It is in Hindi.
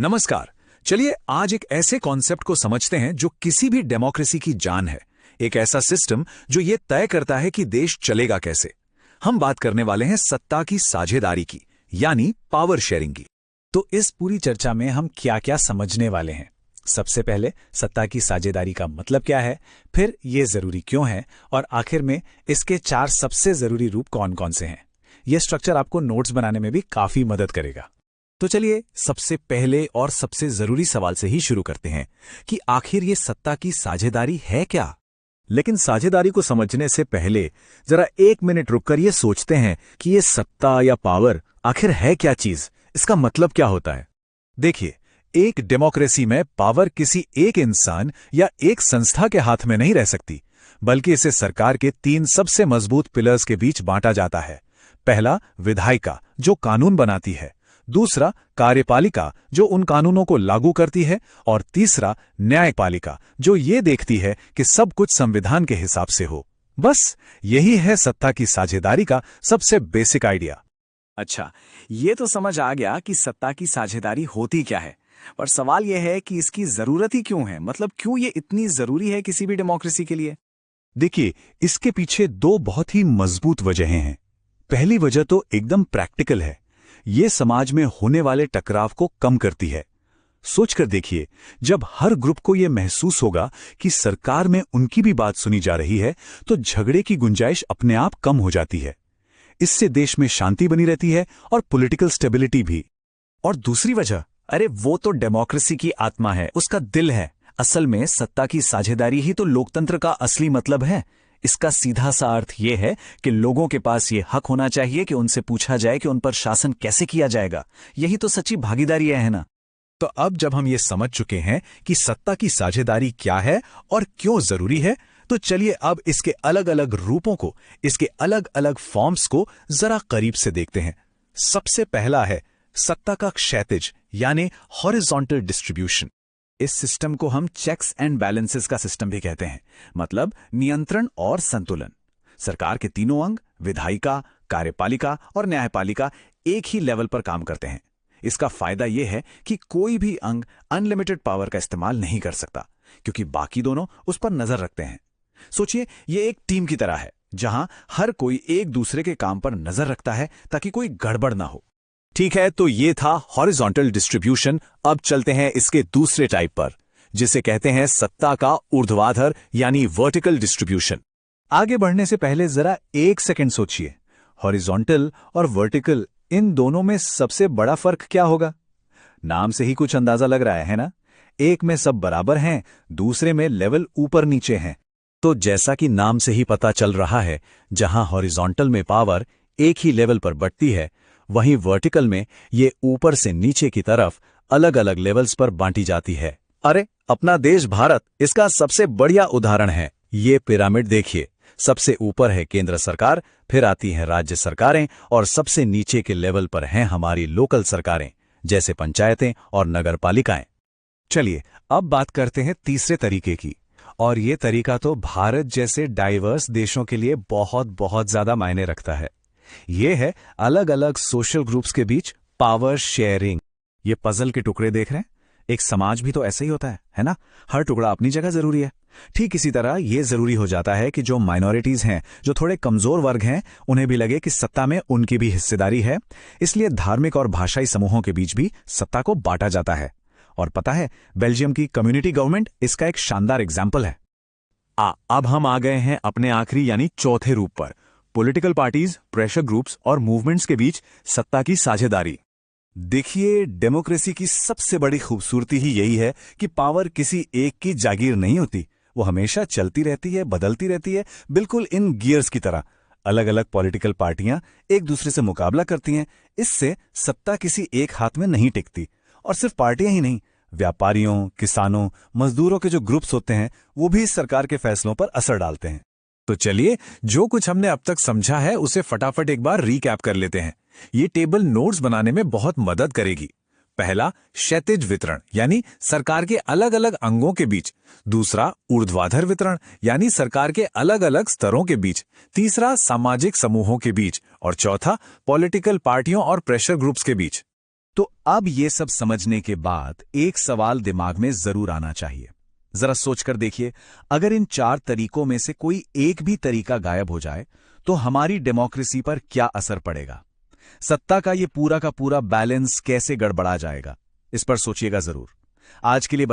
नमस्कार। चलिए आज एक ऐसे कॉन्सेप्ट को समझते हैं जो किसी भी डेमोक्रेसी की जान है। एक ऐसा सिस्टम जो ये तय करता है कि देश चलेगा कैसे। हम बात करने वाले हैं सत्ता की साझेदारी की, यानी पावर शेयरिंग की। तो इस पूरी चर्चा में हम क्या क्या समझने वाले हैं। सबसे पहले सत्ता की साझेदारी का मतलब क्या है, फिर ये जरूरी क्यों है, और आखिर में इसके 4 सबसे जरूरी रूप कौन कौन से हैं। यह स्ट्रक्चर आपको नोट्स बनाने में भी काफी मदद करेगा। तो चलिए सबसे पहले और सबसे जरूरी सवाल से ही शुरू करते हैं कि आखिर ये सत्ता की साझेदारी है क्या। लेकिन साझेदारी को समझने से पहले जरा 1 मिनट रुककर ये सोचते हैं कि ये सत्ता या पावर आखिर है क्या चीज, इसका मतलब क्या होता है। देखिए, एक डेमोक्रेसी में पावर किसी एक इंसान या एक संस्था के हाथ में नहीं रह सकती, बल्कि इसे सरकार के 3 सबसे मजबूत पिलर्स के बीच बांटा जाता है। पहला विधायिका, जो कानून बनाती है। दूसरा कार्यपालिका, जो उन कानूनों को लागू करती है। और तीसरा न्यायपालिका, जो ये देखती है कि सब कुछ संविधान के हिसाब से हो। बस यही है सत्ता की साझेदारी का सबसे बेसिक आइडिया। अच्छा, ये तो समझ आ गया कि सत्ता की साझेदारी होती क्या है, पर सवाल यह है कि इसकी जरूरत ही क्यों है। मतलब क्यों ये इतनी जरूरी है किसी भी डेमोक्रेसी के लिए। देखिए, इसके पीछे 2 बहुत ही मजबूत वजहें हैं। पहली वजह तो एकदम प्रैक्टिकल है। ये समाज में होने वाले टकराव को कम करती है। सोचकर देखिए, जब हर ग्रुप को यह महसूस होगा कि सरकार में उनकी भी बात सुनी जा रही है, तो झगड़े की गुंजाइश अपने आप कम हो जाती है। इससे देश में शांति बनी रहती है और पॉलिटिकल स्टेबिलिटी भी। और दूसरी वजह, अरे वो तो डेमोक्रेसी की आत्मा है, उसका दिल है। असल में सत्ता की साझेदारी ही तो लोकतंत्र का असली मतलब है। इसका सीधा सा अर्थ यह है कि लोगों के पास यह हक होना चाहिए कि उनसे पूछा जाए कि उन पर शासन कैसे किया जाएगा। यही तो सच्ची भागीदारी है ना। तो अब जब हम ये समझ चुके हैं कि सत्ता की साझेदारी क्या है और क्यों जरूरी है, तो चलिए अब इसके अलग अलग रूपों को, इसके अलग अलग फॉर्म्स को जरा करीब से देखते हैं। सबसे पहला है सत्ता का क्षैतिज, यानी हॉरिजॉन्टल डिस्ट्रीब्यूशन। इस सिस्टम को हम चेक्स एंड बैलेंसेस का सिस्टम भी कहते हैं, मतलब नियंत्रण और संतुलन। सरकार के तीनों अंग, विधायिका, कार्यपालिका और न्यायपालिका, एक ही लेवल पर काम करते हैं। इसका फायदा यह है कि कोई भी अंग अनलिमिटेड पावर का इस्तेमाल नहीं कर सकता, क्योंकि बाकी दोनों उस पर नजर रखते हैं। सोचिए, यह एक टीम की तरह है, जहां हर कोई एक दूसरे के काम पर नजर रखता है ताकि कोई गड़बड़ ना हो। ठीक है, तो ये था हॉरिजॉन्टल डिस्ट्रीब्यूशन। अब चलते हैं इसके दूसरे टाइप पर, जिसे कहते हैं सत्ता का ऊर्ध्वाधर, यानी वर्टिकल डिस्ट्रीब्यूशन। आगे बढ़ने से पहले जरा 1 सेकंड सोचिए, हॉरिजॉन्टल और वर्टिकल, इन दोनों में सबसे बड़ा फर्क क्या होगा। नाम से ही कुछ अंदाजा लग रहा है ना। एक में सब बराबर हैं, दूसरे में लेवल ऊपर नीचे हैं। तो जैसा कि नाम से ही पता चल रहा है, जहां हॉरिजॉन्टल में पावर एक ही लेवल पर बढ़ती है, वहीं वर्टिकल में ये ऊपर से नीचे की तरफ अलग अलग लेवल्स पर बांटी जाती है। अरे, अपना देश भारत इसका सबसे बढ़िया उदाहरण है। ये पिरामिड देखिए, सबसे ऊपर है केंद्र सरकार, फिर आती हैं राज्य सरकारें, और सबसे नीचे के लेवल पर हैं हमारी लोकल सरकारें, जैसे पंचायतें और नगर पालिकाएं। चलिए अब बात करते हैं तीसरे तरीके की, और ये तरीका तो भारत जैसे डाइवर्स देशों के लिए बहुत बहुत ज्यादा मायने रखता है। ये है अलग अलग सोशल ग्रुप्स के बीच पावर शेयरिंग। ये पजल के टुकड़े देख रहे हैं, एक समाज भी तो ऐसे ही होता है ना। हर टुकड़ा अपनी जगह जरूरी है। ठीक इसी तरह ये जरूरी हो जाता है कि जो माइनॉरिटीज हैं, जो थोड़े कमजोर वर्ग हैं, उन्हें भी लगे कि सत्ता में उनकी भी हिस्सेदारी है। इसलिए धार्मिक और भाषाई समूहों के बीच भी सत्ता को बांटा जाता है। और पता है, बेल्जियम की कम्युनिटी गवर्नमेंट इसका एक शानदार एग्जाम्पल है। अब हम आ गए हैं अपने आखिरी यानी चौथे रूप पर, पॉलिटिकल पार्टीज, प्रेशर ग्रुप्स और मूवमेंट्स के बीच सत्ता की साझेदारी। देखिए, डेमोक्रेसी की सबसे बड़ी खूबसूरती ही यही है कि पावर किसी एक की जागीर नहीं होती। वो हमेशा चलती रहती है, बदलती रहती है, बिल्कुल इन गियर्स की तरह। अलग अलग पॉलिटिकल पार्टियां एक दूसरे से मुकाबला करती हैं। इससे सत्ता किसी एक हाथ में नहीं टिकती। और सिर्फ पार्टियां ही नहीं, व्यापारियों, किसानों, मजदूरों के जो ग्रुप्स होते हैं, वो भी सरकार के फैसलों पर असर डालते हैं। तो चलिए, जो कुछ हमने अब तक समझा है उसे फटाफट एक बार रीकैप कर लेते हैं। ये टेबल नोट्स बनाने में बहुत मदद करेगी। पहला, क्षैतिज वितरण, यानी सरकार के अलग अलग अंगों के बीच। दूसरा, ऊर्ध्वाधर वितरण, यानी सरकार के अलग अलग स्तरों के बीच। तीसरा, सामाजिक समूहों के बीच। और चौथा, पॉलिटिकल पार्टियों और प्रेशर ग्रुप्स के बीच। तो अब ये सब समझने के बाद एक सवाल दिमाग में जरूर आना चाहिए। जरा सोचकर देखिए, अगर इन 4 तरीकों में से कोई एक भी तरीका गायब हो जाए तो हमारी डेमोक्रेसी पर क्या असर पड़ेगा? सत्ता का ये पूरा का पूरा बैलेंस कैसे गड़बड़ा जाएगा? इस पर सोचिएगा जरूर। आज के लिए